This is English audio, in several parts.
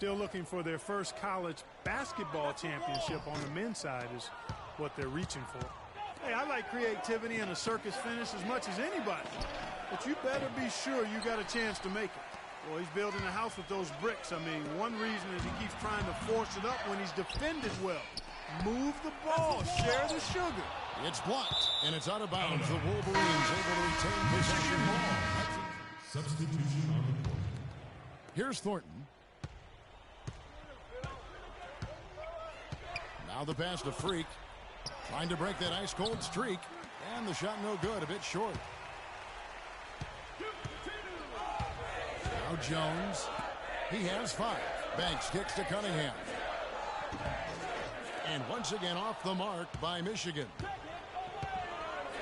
Still looking for their first college basketball championship on the men's side is what they're reaching for. Hey, I like creativity and a circus finish as much as anybody. But you better be sure you got a chance to make it. Well, he's building a house with those bricks. I mean, one reason is he keeps trying to force it up when he's defended well. Move the ball, share the sugar. It's blocked, and it's out of bounds. The Wolverines able to retain possession. Substitution on the court. Here's Thornton. Now the pass to Freak. Trying to break that ice-cold streak. And the shot no good, a bit short. Now Jones. He has 5. Banks kicks to Cunningham. And once again off the mark by Michigan.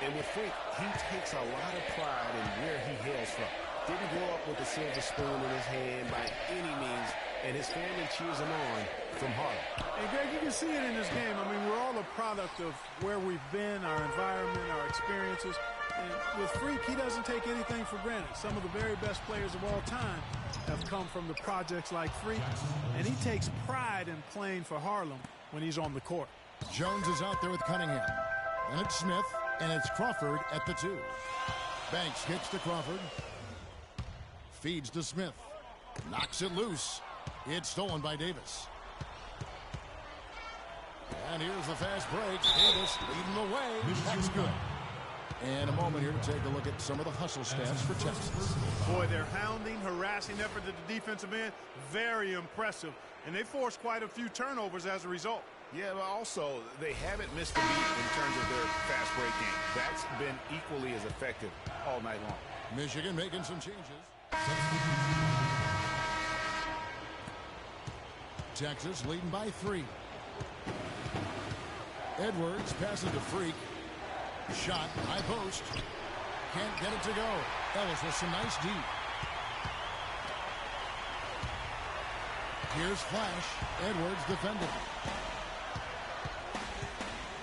And with Freak, he takes a lot of pride in where he hails from. Didn't grow up with a silver spoon in his hand by any means, and his family cheers him on from Harlem. And Greg, you can see it in this game. I mean, we're all a product of where we've been, our environment, our experiences. And with Freak, he doesn't take anything for granted. Some of the very best players of all time have come from the projects like Freak, and he takes pride in playing for Harlem when he's on the court. Jones is out there with Cunningham. And it's Smith, and it's Crawford at the 2. Banks kicks to Crawford. Feeds to Smith. Knocks it loose. It's stolen by Davis. And here's the fast break. Davis leading the way. That's good. And a moment here to take a look at some of the hustle stats for Texas. Boy, their hounding, harassing effort at the defensive end, very impressive. And they forced quite a few turnovers as a result. Yeah, but also, they haven't missed a beat in terms of their fast break game. That's been equally as effective all night long. Michigan making some changes. Texas leading by 3. Edwards passes to Freak. Shot, high post. Can't get it to go. Ellis with some nice D. Here's Flash. Edwards defended.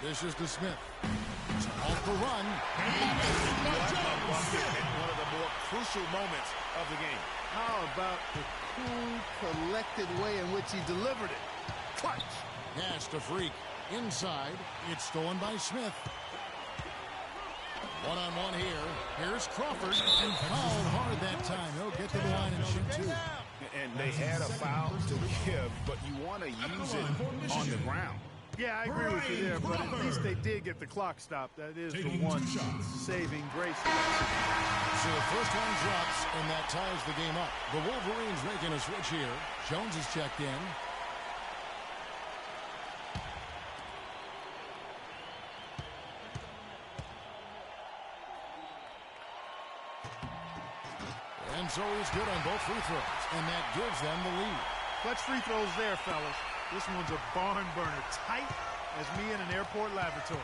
This is to Smith. It's off the run. One of the more crucial moments of the game. How about the cool, collected way in which he delivered it? Clutch. Pass to Freak. Inside. It's stolen by Smith. One-on-one here. Here's Crawford. And fouled hard that time. He'll get to the line and shoot 2. And they had a foul to give, but you want to use it on the ground. Yeah, I agree with you there, but at least they did get the clock stopped. That is the one saving grace. So the first one drops, and that ties the game up. The Wolverines making a switch here. Jones is checked in. And so he's good on both free throws, and that gives them the lead. Clutch free throws there, fellas. This one's a barn burner, tight as me in an airport lavatory.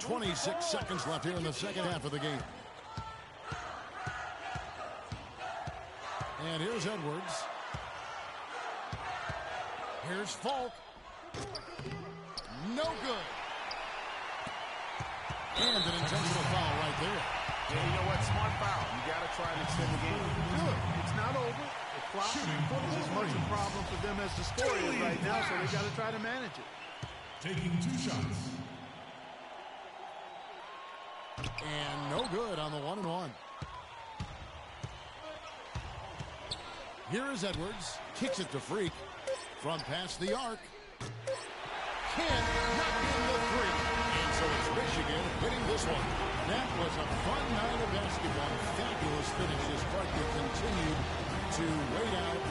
26 seconds left here in the second half of the game. And here's Edwards. Here's Falk. No good. And an intentional foul right there. Yeah, you know what? Smart foul. You got to try and extend the game. Good. It's not over. The clock is as much a problem for them as the score is right now, so they got to try to manage it. Taking 2 shots. And no good on the 1-and-1. Here is Edwards. Kicks it to Freak. From past the arc. Can't knock in the 3. And so it's Michigan hitting this one. That was a fun night of basketball. Fabulous finishes. Clark continued to wait out.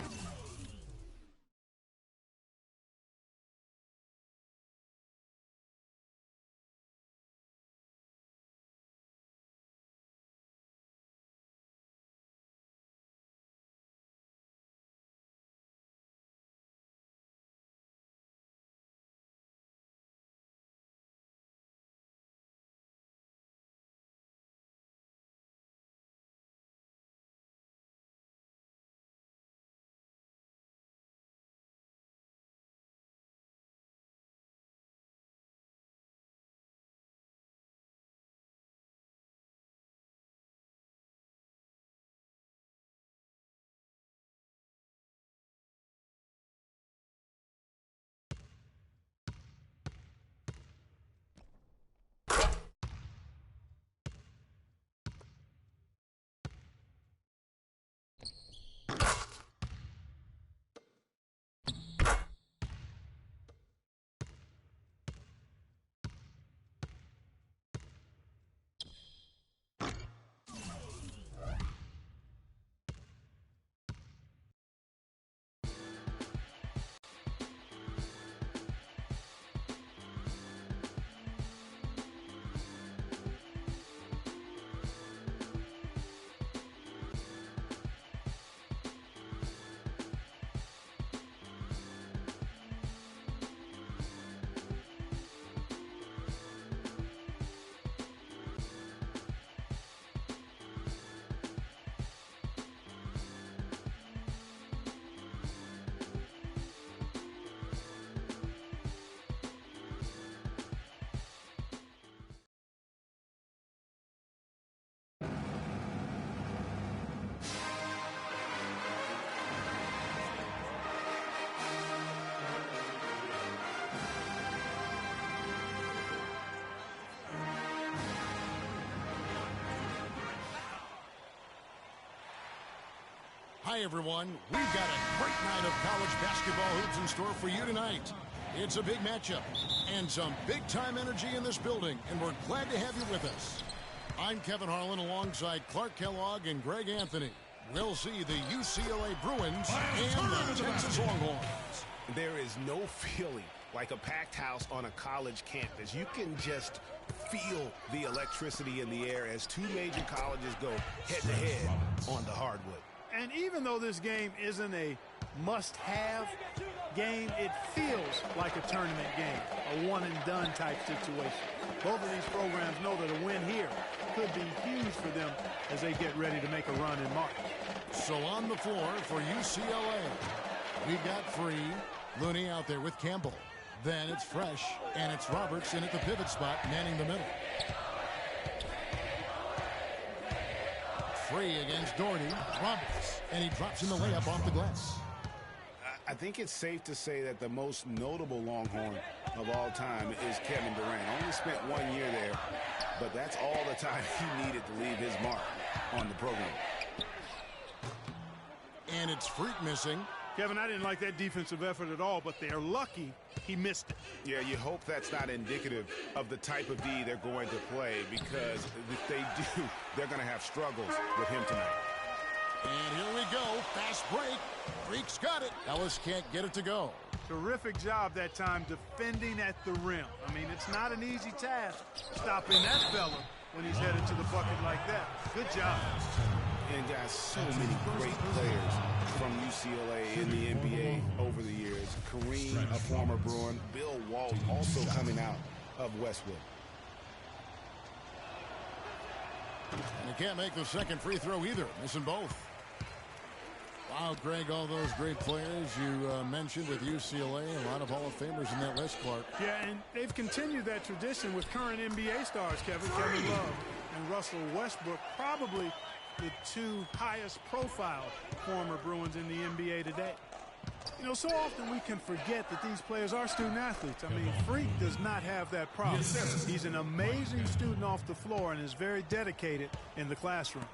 Hi, everyone. We've got a great night of college basketball hoops in store for you tonight. It's a big matchup and some big-time energy in this building, and we're glad to have you with us. I'm Kevin Harlan alongside Clark Kellogg and Greg Anthony. We'll see the UCLA Bruins and the Texas Longhorns. There is no feeling like a packed house on a college campus. You can just feel the electricity in the air as two major colleges go head-to-head on the hardwood. And even though this game isn't a must-have game, it feels like a tournament game, a one-and-done type situation. Both of these programs know that a win here could be huge for them as they get ready to make a run in March. So on the floor for UCLA, we've got Free, Looney out there with Campbell. Then it's Fresh, and it's Roberts in at the pivot spot, manning the middle. Free against Doherty, Roberts, and he drops in the layup off the glass. I think it's safe to say that the most notable Longhorn of all time is Kevin Durant. Only spent 1 year there, but that's all the time he needed to leave his mark on the program. And it's Freak missing. Kevin, I didn't like that defensive effort at all, but they're lucky he missed it. Yeah, you hope that's not indicative of the type of D they're going to play, because if they do, they're going to have struggles with him tonight. And here we go. Fast break. Freak's got it. Ellis can't get it to go. Terrific job that time defending at the rim. I mean, it's not an easy task stopping that fella when he's headed to the bucket like that. Good job. And guys, so many great players from UCLA in the NBA over the years. Kareem, a former Bruin. Bill Walton, also coming out of Westwood. You can't make the second free throw either, missing both. Wow, Greg, all those great players you mentioned with UCLA, a lot of Hall of Famers in that list, Clark. Yeah, and they've continued that tradition with current NBA stars, Kevin Love and Russell Westbrook, probably the two highest profile former Bruins in the NBA today. You know, so often we can forget that these players are student athletes. I mean, Freak does not have that problem. He's an amazing student off the floor and is very dedicated in the classroom.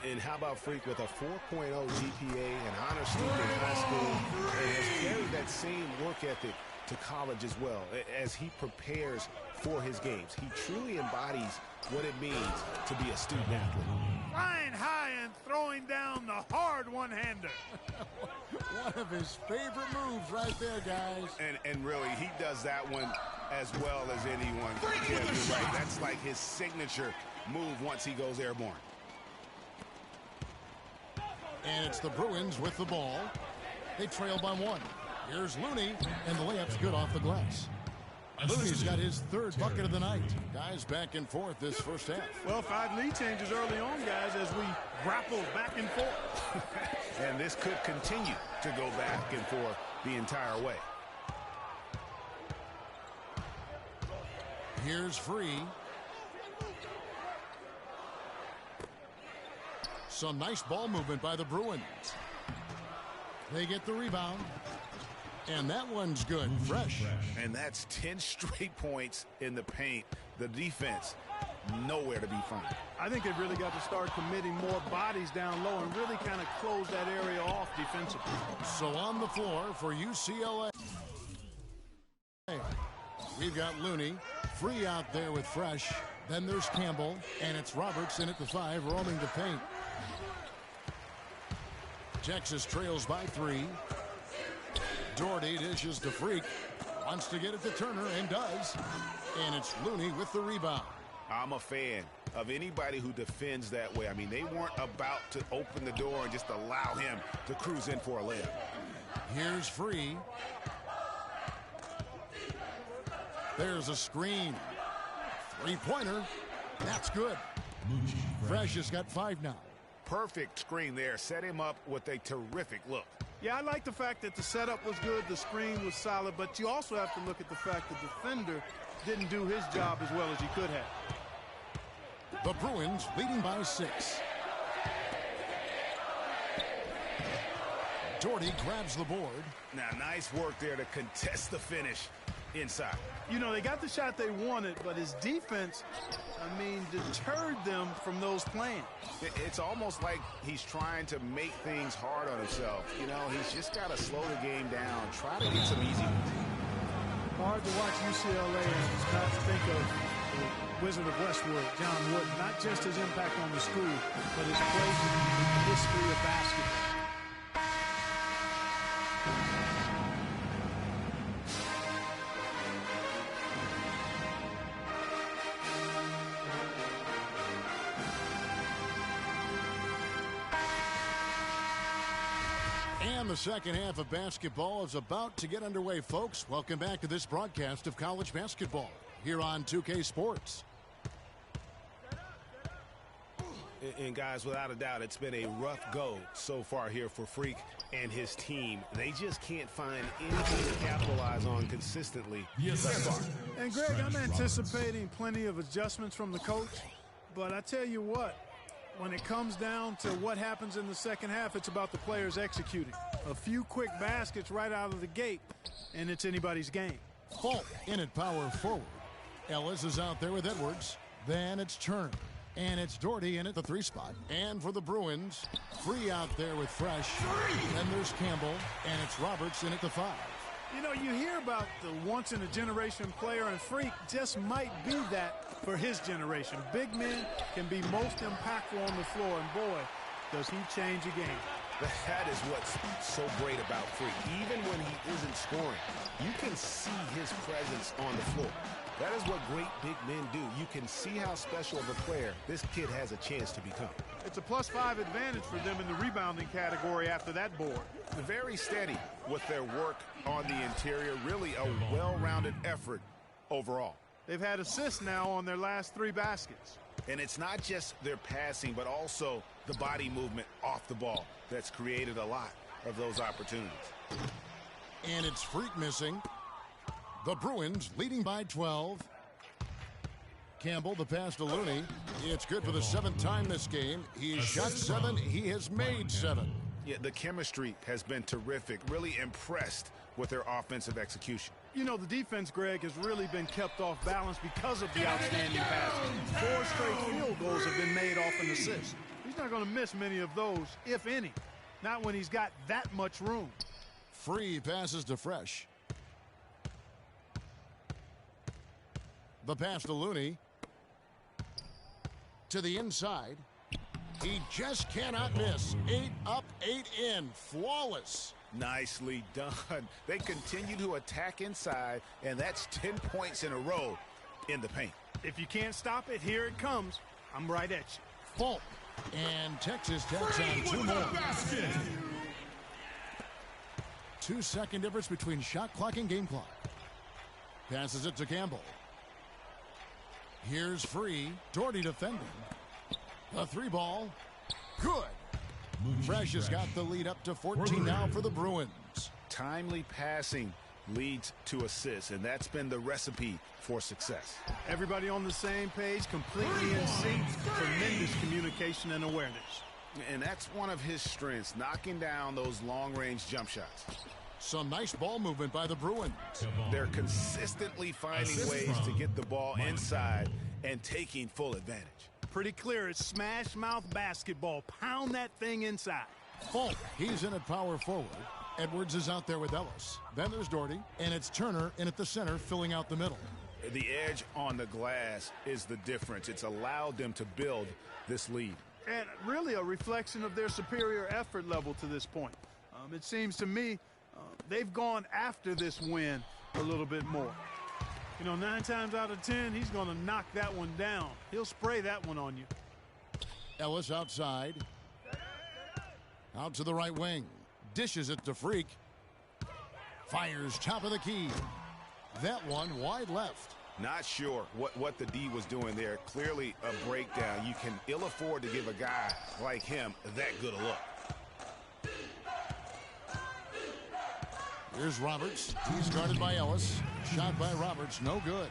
And how about Freak with a 4.0 GPA, an honor student in high school, and has carried that same work ethic to college as well as he prepares for his games. He truly embodies what it means to be a student athlete. Flying high and throwing down the hard one-hander. One of his favorite moves right there, guys. And really, he does that one as well as anyone. Yeah, you're right. That's like his signature move once he goes airborne. And it's the Bruins with the ball. They trail by one. Here's Looney, and the layup's good off the glass. Looney's got his third bucket of the night. Guys back and forth this first half. Well, 5 lead changes early on, guys, as we grapple back and forth. And this could continue to go back and forth the entire way. Here's Free. Some nice ball movement by the Bruins. They get the rebound. And that one's good. Fresh. And that's 10 straight points in the paint. The defense, nowhere to be found. I think they've really got to start committing more bodies down low and really kind of close that area off defensively. So on the floor for UCLA. We've got Looney. Free out there with Fresh. Then there's Campbell. And it's Robertson at the 5 roaming the paint. Texas trails by 3. Doherty dishes to Freak. Wants to get it to Turner and does. And it's Looney with the rebound. I'm a fan of anybody who defends that way. I mean, they weren't about to open the door and just allow him to cruise in for a layup. Here's Free. There's a screen. Three-pointer. That's good. Fresh has got 5 now. Perfect screen there. Set him up with a terrific look. Yeah, I like the fact that the setup was good, the screen was solid, but you also have to look at the fact the defender didn't do his job as well as he could have. The Bruins leading by 6. Doherty grabs the board. Now, nice work there to contest the finish inside. You know, they got the shot they wanted, but his defense, I mean, deterred them from those plans. It's almost like he's trying to make things hard on himself. You know, he's just got to slow the game down, try to get some easy ones. Hard to watch UCLA and not think of the Wizard of Westwood, John Wooden, not just his impact on the school, but his place in the history of basketball. And the second half of basketball is about to get underway, folks. Welcome back to this broadcast of college basketball here on 2K Sports. And guys, without a doubt, it's been a rough go so far here for Freak and his team. They just can't find anything to capitalize on consistently thus far. And Greg, I'm anticipating plenty of adjustments from the coach, but I tell you what, when it comes down to what happens in the second half, it's about the players executing. A few quick baskets right out of the gate, and it's anybody's game. Falk in at power forward. Ellis is out there with Edwards. Then it's Turner. And it's Doherty in at the 3 spot. And for the Bruins, Free out there with Fresh. Then there's Campbell, and it's Roberts in at the 5. You know, you hear about the once-in-a-generation player, and Freak just might be that for his generation. Big men can be most impactful on the floor, and boy, does he change a game. That is what's so great about Freak. Even when he isn't scoring, you can see his presence on the floor. That is what great big men do. You can see how special of a player this kid has a chance to become. It's a +5 advantage for them in the rebounding category after that board. Very steady with their work on the interior. Really a well-rounded effort overall. They've had assists now on their last 3 baskets. And it's not just their passing, but also the body movement off the ball that's created a lot of those opportunities. And it's Freak missing. The Bruins leading by 12. Campbell, the pass to Looney. It's good for the 7th time this game. He has shot 7. He has made 7. Yeah, the chemistry has been terrific. Really impressed with their offensive execution. You know, the defense, Greg, has really been kept off balance because of the outstanding passing. 4 straight field goals have been made off an assist. He's not going to miss many of those, if any. Not when he's got that much room. Free passes to Fresh. The pass to Looney. To the inside. He just cannot miss. 8 up, 8 in. Flawless. Nicely done. They continue to attack inside, and that's 10 points in a row in the paint. If you can't stop it, here it comes. I'm right at you. Fault. And Texas tacks on 2 more. 2-second difference between shot clock and game clock. Passes it to Campbell. Here's Free. Doherty defending. The 3 ball. Good. Fresh has got the lead up to 14 now for the Bruins. Timely passing leads to assists, and that's been the recipe for success. Everybody on the same page, completely in sync. Tremendous communication and awareness. And that's one of his strengths, knocking down those long-range jump shots. Some nice ball movement by the Bruins. They're consistently finding ways to get the ball inside and taking full advantage. Pretty clear it's smash mouth basketball. Pound that thing inside. Falk, he's in at power forward. Edwards is out there with Ellis. Then there's Doherty, and it's Turner in at the center, filling out the middle. The edge on the glass is the difference. It's allowed them to build this lead. And really a reflection of their superior effort level to this point. It seems to me they've gone after this win a little bit more. You know, 9 times out of 10, he's going to knock that one down. He'll spray that one on you. Ellis outside. Out to the right wing. Dishes it to Freak. Fires top of the key. That one wide left. Not sure what the D was doing there. Clearly a breakdown. You can ill afford to give a guy like him that good a look. Here's Roberts. He's guarded by Ellis. Shot by Roberts. No good.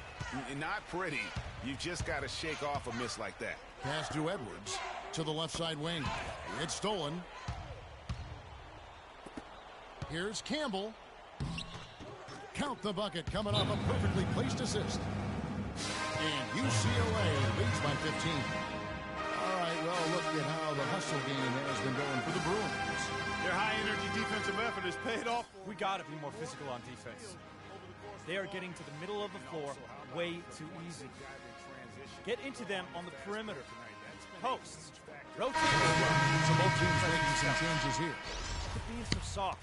Not pretty. You just got to shake off a miss like that. Pass to Edwards. To the left side wing. It's stolen. Here's Campbell. Count the bucket coming off a perfectly placed assist. And UCLA leads by 15. All right, well, look at how the hustle game has been going for the Bruins. Their high-energy defensive effort has paid off. We got to be more physical on defense. They are getting to the middle of the floor way too easy. Get into them on the perimeter. Posts. Rotate. So both teams making some changes here. Being so soft.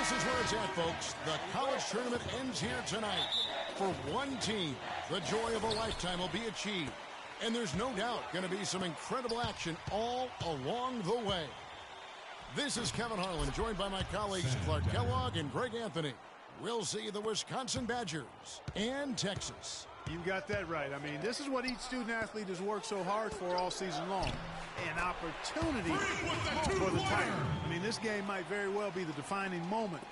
this is where it's at, folks. The college tournament ends here tonight. For one team, the joy of a lifetime will be achieved. And there's no doubt going to be some incredible action all along the way. This is Kevin Harlan, joined by my colleagues Clark Kellogg and Greg Anthony. We'll see the Wisconsin Badgers and Texas. You got that right. I mean, this is what each student-athlete has worked so hard for all season long. An opportunity for the title. I mean, this game might very well be the defining moment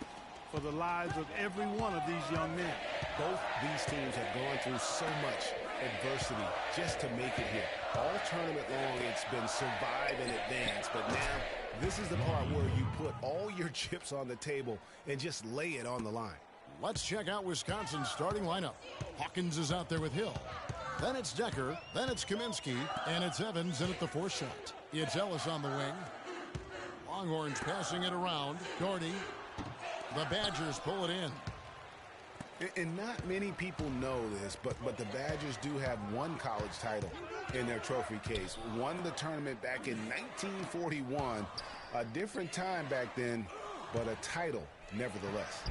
for the lives of every one of these young men. Both these teams have gone through so much adversity just to make it here. All tournament long, it's been survive and advance, but now this is the part where you put all your chips on the table and just lay it on the line. Let's check out Wisconsin's starting lineup. Hawkins is out there with Hill. Then it's Decker. Then it's Kaminsky. And it's Evans in at the fourth shot. It's Ellis on the wing. Longhorns passing it around. Doherty. The Badgers pull it in. And not many people know this, but the Badgers do have one college title in their trophy case. Won the tournament back in 1941. A different time back then, but a title nevertheless.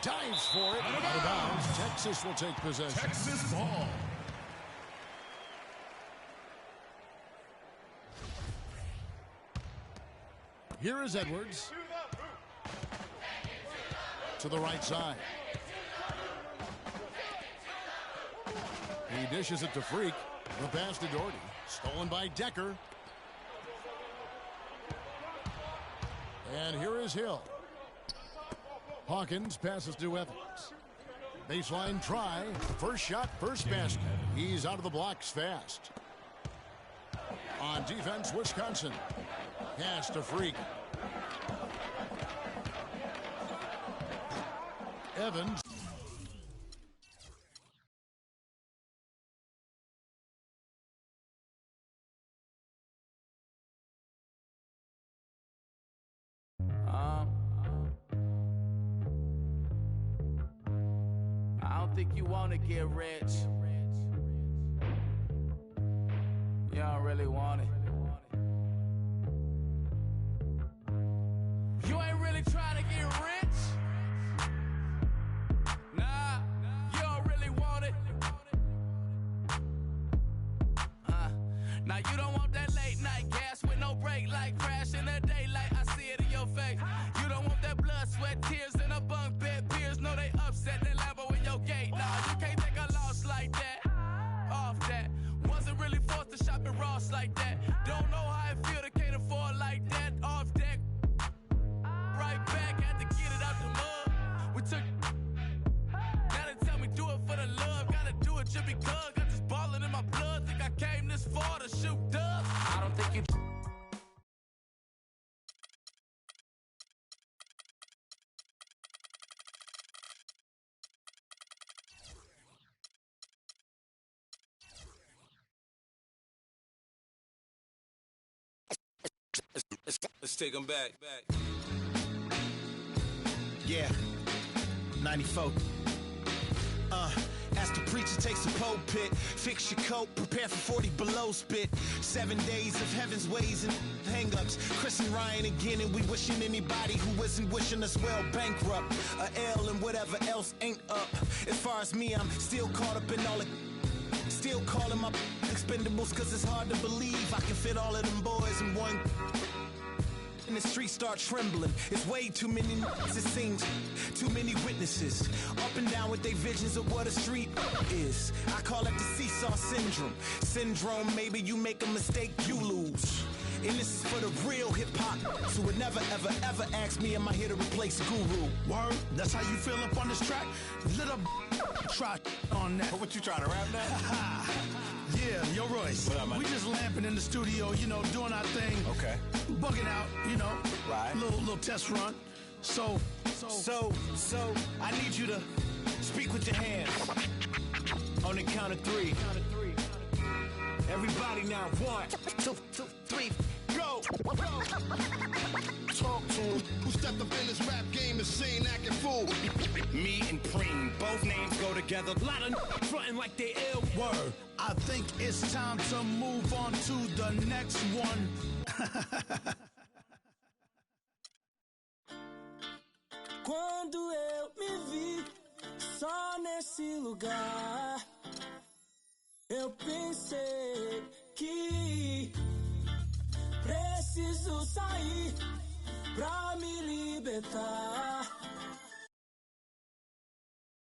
Dives for it. Out of bounds. Texas will take possession. Texas ball. Here is Edwards. To the right side. He dishes it to Freak. The pass to Doherty. Stolen by Decker. And here is Hill. Hawkins passes to Evans. Baseline try. First shot, first basket. He's out of the blocks fast. On defense, Wisconsin. Pass to Freak. Evans. I don't think you want to get rich. You don't really want it. You ain't really trying to get rich. Nah, you don't really want it. Now you don't want that late night gas with no break, like crash in the daylight. I see it in your face. You don't want that blood, sweat, tears in a bunk bed. Peers know they upset. They Lambo in your gate. Nah, you can't take a loss like that. Off that. Wasn't really forced to shop at Ross like that. Don't know how it feel to can't afford like that. Off deck. Right back, had to get it out the mud. We took. Now they tell me do it for the love. Gotta do it just because. Got this ballin' in my blood. Think I came this far to shoot dubs. I don't think you. Let's take them back. Yeah, 94. As the preacher takes the pulpit, fix your coat, prepare for 40 below spit. 7 days of heaven's ways and hang-ups. Chris and Ryan again, and we wishing anybody who isn't wishing us well bankrupt. A L and whatever else ain't up. As far as me, I'm still caught up in all it. Still calling my expendables, cause it's hard to believe I can fit all of them boys in one. And the streets start trembling. It's way too many it seems. Too many witnesses. Up and down with their visions of what a street is. I call it the seesaw syndrome. Syndrome, maybe you make a mistake, you lose. And this is for the real hip-hop. So would never, ever, ever ask me, am I here to replace a guru? Word, that's how you feel up on this track? Little try on that. What you trying to rap now? Yeah, yo, Royce. What up, man? We just lamping in the studio, you know, doing our thing. Okay. Bugging out, you know. Right. Little test run. So, I need you to speak with your hands. On the count of three. Everybody now, 1, 2, 3, go! Talk to him. Who stepped up in this rap game and seen acting fool? Me and Preem, both names go together. Lot of frontin' like they ill. Word. I think it's time to move on to the next one. Quando eu me vi só nesse lugar, eu pensei que preciso sair pra me libertar.